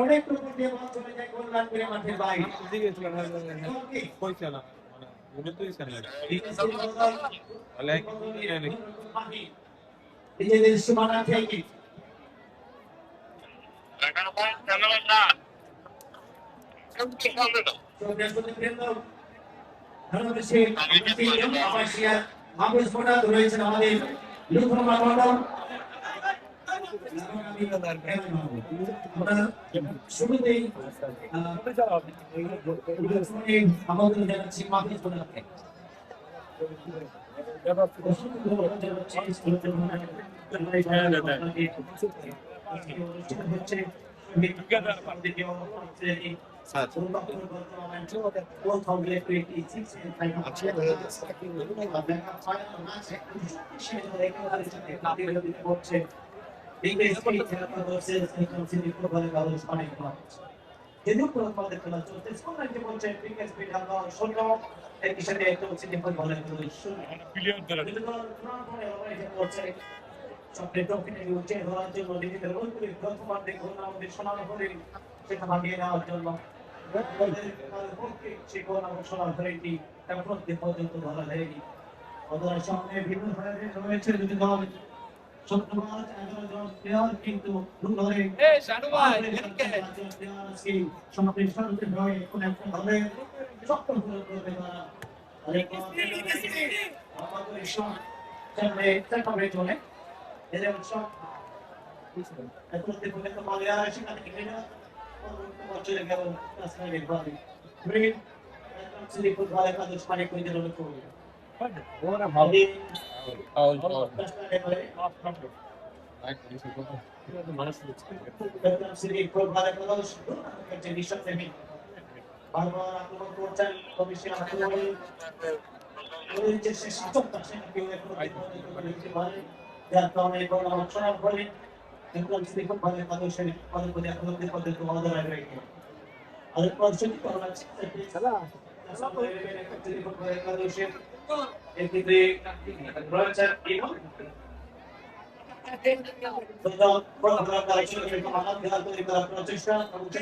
অনেক রকম দিয়ে বল চলে যায় গোল লাইন করে মাঠের বাইরে। নিজেদের সীমানা থেকে আমাদের শুরুতেই আমাদের জানাচ্ছি মাফিজ বোনাকে যদিও আমাদের খেলা চলছে স্কোরলাইনটি বলছে বিকেএসপি ঢাকা ১৬ একই সাথে চলছে ডিফেন্স বলের চক্রের দক্ষিণে উঠে ধরার জন্য নিজেদের গোলগুলি প্রথমার্ধে গোল আমাদের সোনার হলে সেটা ভাগিয়ে নেওয়ার জন্য সেই গোল আমাদের সোনার হলেটি এখন পর্যন্ত ধরা যায়নি ওদের সামনে বিভিন্ন ধরনের রয়েছে যদি দল সত্যবাদ ১১ জন প্লেয়ার কিন্তু ধরে সমাপ্তি সারতে হয় কোন একটা ভাবে শক্ত করবে তারা আমাদের সামনে সেখানে চলে এদের সব এখন পর্যন্ত মালিয়া সেখানে খেলে না চলে গেল রাস্তায় ভাবে গ্রিন সিটি ফুটবল একাদশ মানে কই দিল করবে ওরা ভাবে সিটি ফুটবল একাদশ যে নিশ্চয় নেই বারবার আক্রমণ করছেন কমিশন আক্রমণ ওই যে শাসকটা সেটা কেউ এখন দেখতে পারে যার কারণে বড় অবসর বলে কিন্তু সিটি ফুটবল একাদশের পদে এখন পর্যন্ত আমাদের রয়েছে আর পরিস্থিতি করা আছে খেলা সিটি ফুটবল একাদশের এক্ষেত্রে রয়েছে এবং প্রচেষ্টা করছে